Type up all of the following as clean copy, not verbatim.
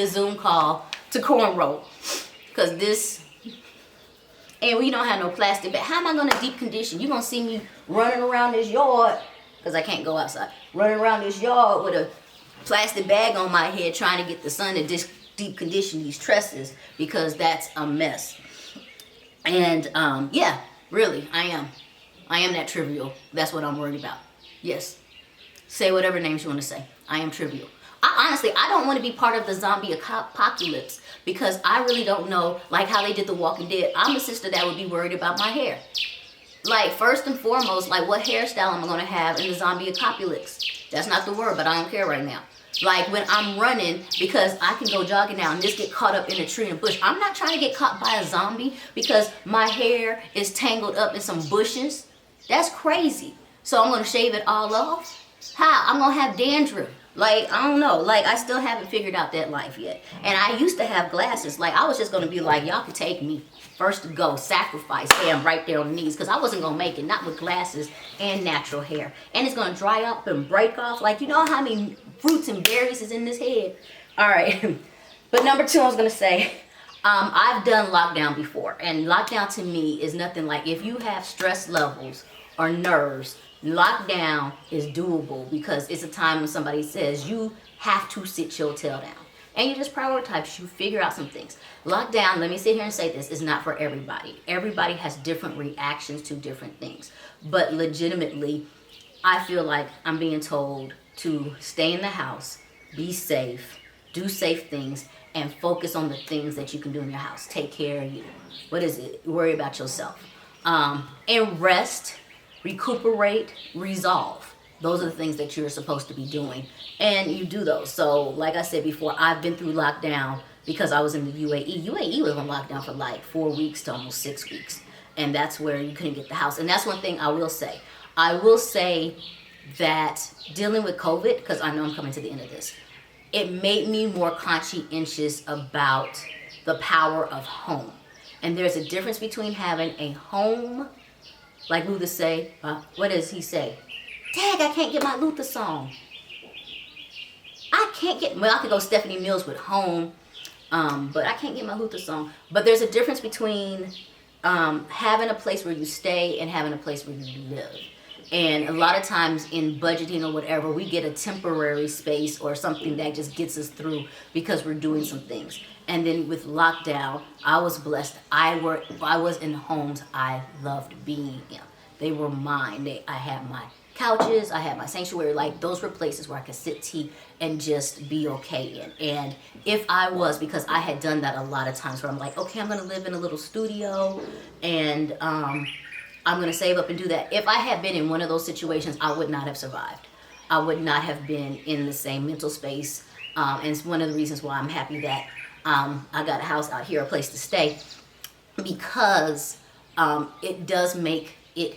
a Zoom call to cornrow. Because this, and we don't have no plastic bag. How am I going to deep condition? You're going to see me running around this yard, because I can't go outside, running around this yard with a plastic bag on my head trying to get the sun to deep condition these tresses, because that's a mess. And yeah, really, I am that trivial. That's what I'm worried about. Yes. Say whatever names you want to say. I am trivial. I don't want to be part of the zombie apocalypse, because I really don't know, like how they did The Walking Dead. I'm a sister that would be worried about my hair. Like, first and foremost, like, what hairstyle am I going to have in the zombie apocalypse? That's not the word, but I don't care right now. Like, when I'm running, because I can go jogging now and just get caught up in a tree and a bush. I'm not trying to get caught by a zombie because my hair is tangled up in some bushes. That's crazy. So I'm going to shave it all off? How? I'm going to have dandruff. Like, I don't know. Like, I still haven't figured out that life yet. And I used to have glasses. Like, I was just going to be like, y'all can take me. First to go, sacrifice, bam, right there on the knees. Because I wasn't going to make it, not with glasses and natural hair. And it's going to dry up and break off. Like, you know how many fruits and berries is in this head? All right. But number two, I was going to say, I've done lockdown before. And lockdown to me is nothing like, if you have stress levels or nerves, lockdown is doable, because it's a time when somebody says you have to sit your tail down. And you just prioritize, you figure out some things. Lockdown, let me sit here and say this, is not for everybody. Everybody has different reactions to different things. But legitimately, I feel like I'm being told to stay in the house, be safe, do safe things, and focus on the things that you can do in your house. Take care of you. What is it? Worry about yourself. And rest, recuperate, resolve. Those are the things that you're supposed to be doing. And you do those. So, like I said before, I've been through lockdown because I was in the UAE. UAE was on lockdown for like 4 weeks to almost 6 weeks. And that's where you couldn't get the house. And that's one thing I will say. I will say that dealing with COVID, because I know I'm coming to the end of this, it made me more conscientious about the power of home. And there's a difference between having a home, like Luther say, what does he say? Dang, I can't get my Luther song. Well, I could go Stephanie Mills with home, but I can't get my Luther song. But there's a difference between having a place where you stay and having a place where you live. And a lot of times in budgeting or whatever, we get a temporary space or something that just gets us through because we're doing some things. And then with lockdown, I was blessed. I was in homes I loved being in. They were mine. I had my couches, I had my sanctuary. Like, those were places where I could sip tea and just be okay in. And if I was, because I had done that a lot of times where I'm like, okay, I'm going to live in a little studio and I'm going to save up and do that. If I had been in one of those situations, I would not have survived. I would not have been in the same mental space. And it's one of the reasons why I'm happy that I got a house out here, a place to stay, because it does make it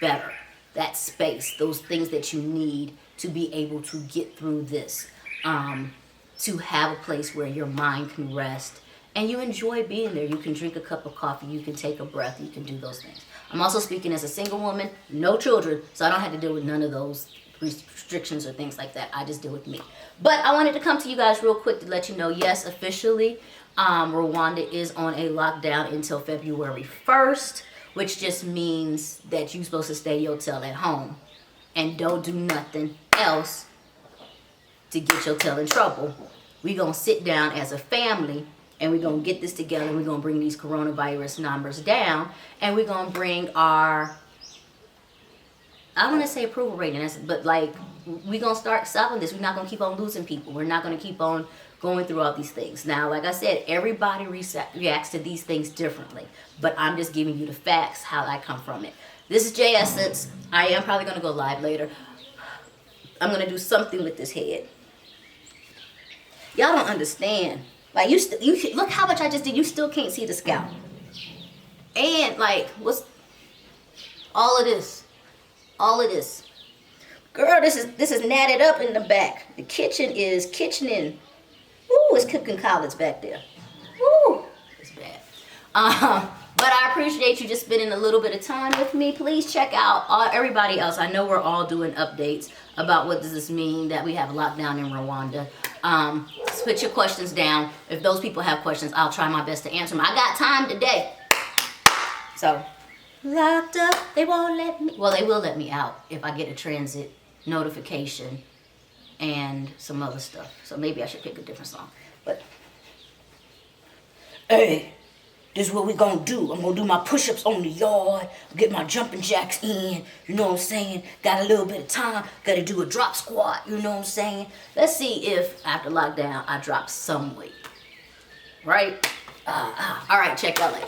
better. That space, those things that you need to be able to get through this, to have a place where your mind can rest and you enjoy being there. You can drink a cup of coffee, you can take a breath, you can do those things. I'm also speaking as a single woman, no children, so I don't have to deal with none of those restrictions or things like that. I just deal with me. But I wanted to come to you guys real quick to let you know, yes, officially, Rwanda is on a lockdown until February 1st. Which just means that you're supposed to stay your tail at home and don't do nothing else to get your tail in trouble. We're going to sit down as a family and we're going to get this together. We're going to bring these coronavirus numbers down, and we're going to bring our, I want to say approval rating, but like, we're going to start solving this. We're not going to keep on losing people. We're not going to keep on going through all these things. Now, like I said, everybody reacts to these things differently, but I'm just giving you the facts, how I come from it. This is J Essence. I am probably going to go live later. I'm going to do something with this head. Y'all don't understand. Like, you look how much I just did. You still can't see the scalp. And like, what's all of this? All of this. Girl, this is natted up in the back. The kitchen is kitchening. Ooh, it's cooking collards back there. Ooh, it's bad. But I appreciate you just spending a little bit of time with me. Please check out everybody else. I know we're all doing updates about what does this mean that we have a lockdown in Rwanda. put your questions down. If those people have questions, I'll try my best to answer them. I got time today. So, locked up, they won't let me. Well, they will let me out if I get a transit notification and some other stuff. So maybe I should pick a different song. But, hey, this is what we gonna do. I'm gonna do my push-ups on the yard, get my jumping jacks in, you know what I'm saying? Got a little bit of time, gotta do a drop squat, you know what I'm saying? Let's see if after lockdown I drop some weight, right? All right, check y'all later.